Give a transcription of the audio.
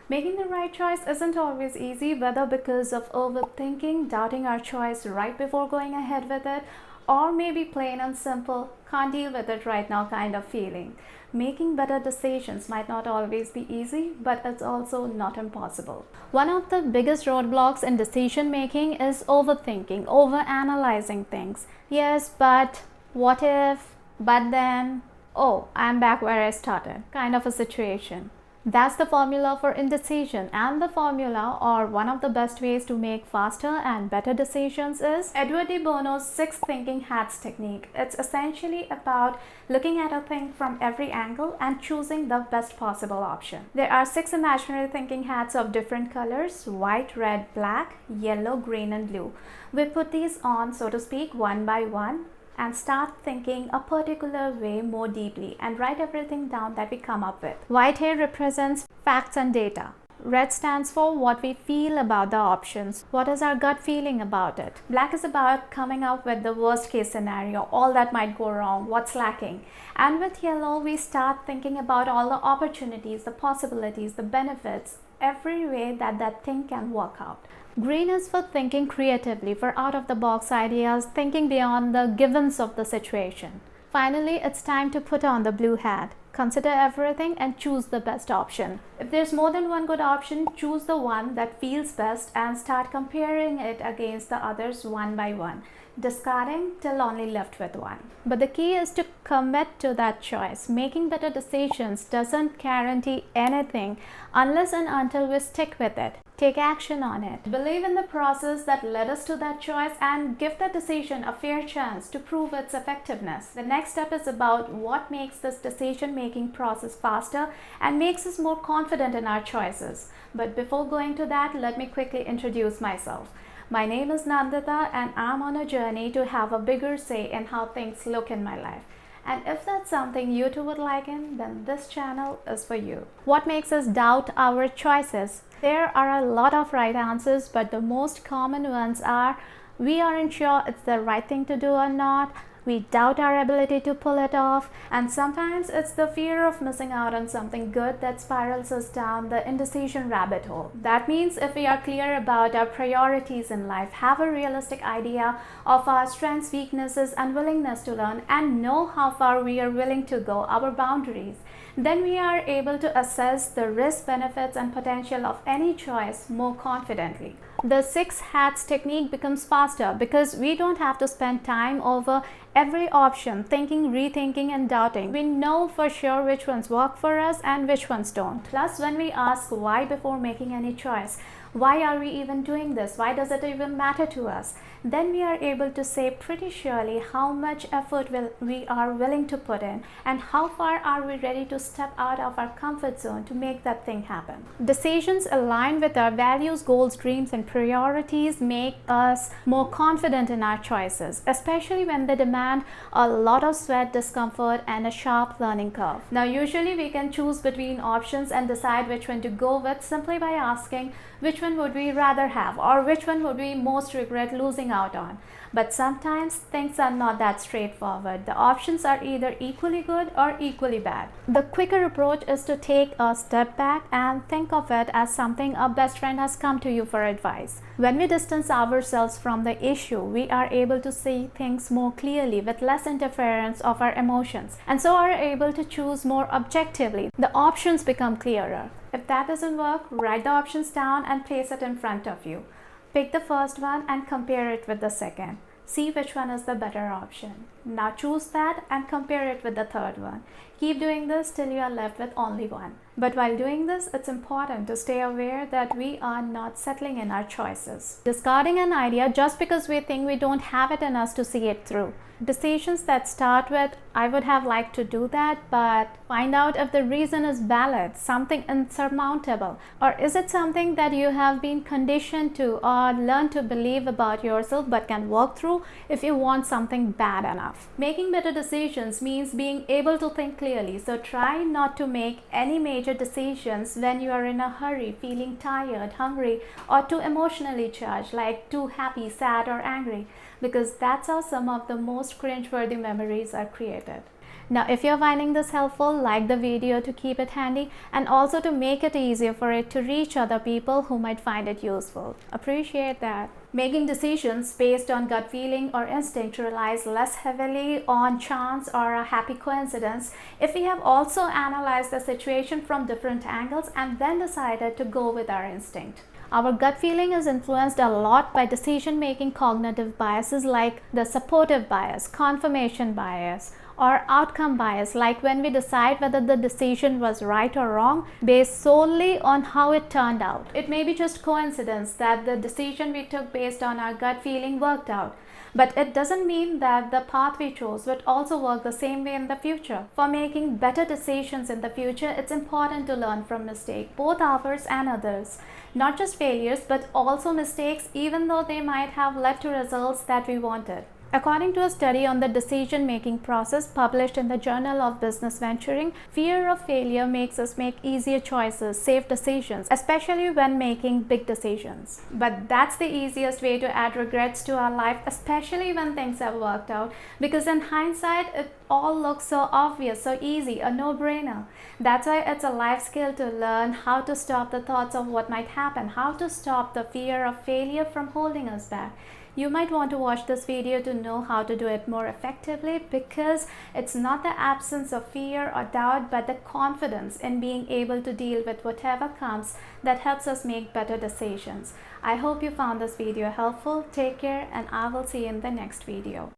Making the right choice isn't always easy, whether because of overthinking, doubting our choice right before going ahead with it, or maybe plain and simple, can't deal with it right now kind of feeling. Making better decisions might not always be easy, but it's also not impossible. One of the biggest roadblocks in decision making is overthinking, overanalyzing things. Yes, but what if, but then, oh, I'm back where I started, kind of a situation. That's the formula for indecision, and the formula, or one of the best ways to make faster and better decisions, is Edward de Bono's 6 thinking hats technique. It's essentially about looking at a thing from every angle and choosing the best possible option. There are 6 imaginary thinking hats of different colors: white, red, black, yellow, green, and blue. We put these on, so to speak, one by one, and start thinking a particular way more deeply and write everything down that we come up with. White here represents facts and data. Red stands for what we feel about the options. What is our gut feeling about it? Black is about coming up with the worst case scenario, all that might go wrong, what's lacking. And with yellow, we start thinking about all the opportunities, the possibilities, the benefits, every way that thing can work out. Green is for thinking creatively, for out-of-the-box ideas, thinking beyond the givens of the situation. Finally, it's time to put on the blue hat. Consider everything and choose the best option. If there's more than one good option, choose the one that feels best and start comparing it against the others one by one, discarding till only left with one. But the key is to commit to that choice. Making better decisions doesn't guarantee anything unless and until we stick with it. Take action on it. Believe in the process that led us to that choice and give that decision a fair chance to prove its effectiveness. The next step is about what makes this decision-making process faster and makes us more confident in our choices. But before going to that, let me quickly introduce myself. My name is Nandita, and I'm on a journey to have a bigger say in how things look in my life. And if that's something you too would like in, then this channel is for you. What makes us doubt our choices? There are a lot of right answers, but the most common ones are: we aren't sure it's the right thing to do or not, we doubt our ability to pull it off, and sometimes it's the fear of missing out on something good that spirals us down the indecision rabbit hole. That means if we are clear about our priorities in life, have a realistic idea of our strengths, weaknesses, and willingness to learn, and know how far we are willing to go, our boundaries, then we are able to assess the risk, benefits, and potential of any choice more confidently. The 6 hats technique becomes faster because we don't have to spend time over every option, thinking, rethinking, and doubting. We know for sure which ones work for us and which ones don't. Plus, when we ask why before making any choice, why are we even doing this? Why does it even matter to us? Then we are able to say pretty surely how much effort we are willing to put in and how far are we ready to step out of our comfort zone to make that thing happen. Decisions aligned with our values, goals, dreams, and priorities make us more confident in our choices, especially when they demand a lot of sweat, discomfort, and a sharp learning curve. Now, usually we can choose between options and decide which one to go with simply by asking which one would we rather have or which one would we most regret losing out on. But sometimes things are not that straightforward. The options are either equally good or equally bad. The quicker approach is to take a step back and think of it as something a best friend has come to you for advice. When we distance ourselves from the issue, we are able to see things more clearly with less interference of our emotions, and so are able to choose more objectively. The options become clearer. If that doesn't work, write the options down and place it in front of you. Pick the first one and compare it with the second. See which one is the better option. Now choose that and compare it with the third one. Keep doing this till you are left with only one. But while doing this, it's important to stay aware that we are not settling in our choices. Discarding an idea just because we think we don't have it in us to see it through. Decisions that start with, I would have liked to do that, but find out if the reason is valid, something insurmountable, or is it something that you have been conditioned to or learned to believe about yourself but can work through if you want something bad enough. Making better decisions means being able to think clearly, so try not to make any major decisions when you are in a hurry, feeling tired, hungry, or too emotionally charged, like too happy, sad, or angry, because that's how some of the most cringeworthy memories are created. Now, if you're finding this helpful, like the video to keep it handy and also to make it easier for it to reach other people who might find it useful. Appreciate that. Making decisions based on gut feeling or instinct relies less heavily on chance or a happy coincidence if we have also analyzed the situation from different angles and then decided to go with our instinct. Our gut feeling is influenced a lot by decision-making cognitive biases like the supportive bias, confirmation bias, or outcome bias, like when we decide whether the decision was right or wrong based solely on how it turned out. It may be just coincidence that the decision we took based on our gut feeling worked out, but it doesn't mean that the path we chose would also work the same way in the future. For making better decisions in the future, it's important to learn from mistakes, both ours and others. Not just failures, but also mistakes, even though they might have led to results that we wanted. According to a study on the decision-making process published in the Journal of Business Venturing, fear of failure makes us make easier choices, safe decisions, especially when making big decisions. But that's the easiest way to add regrets to our life, especially when things have worked out, because in hindsight, it all looks so obvious, so easy, a no-brainer. That's why it's a life skill to learn how to stop the thoughts of what might happen, how to stop the fear of failure from holding us back. You might want to watch this video to know how to do it more effectively, because it's not the absence of fear or doubt, but the confidence in being able to deal with whatever comes that helps us make better decisions. I hope you found this video helpful. Take care, and I will see you in the next video.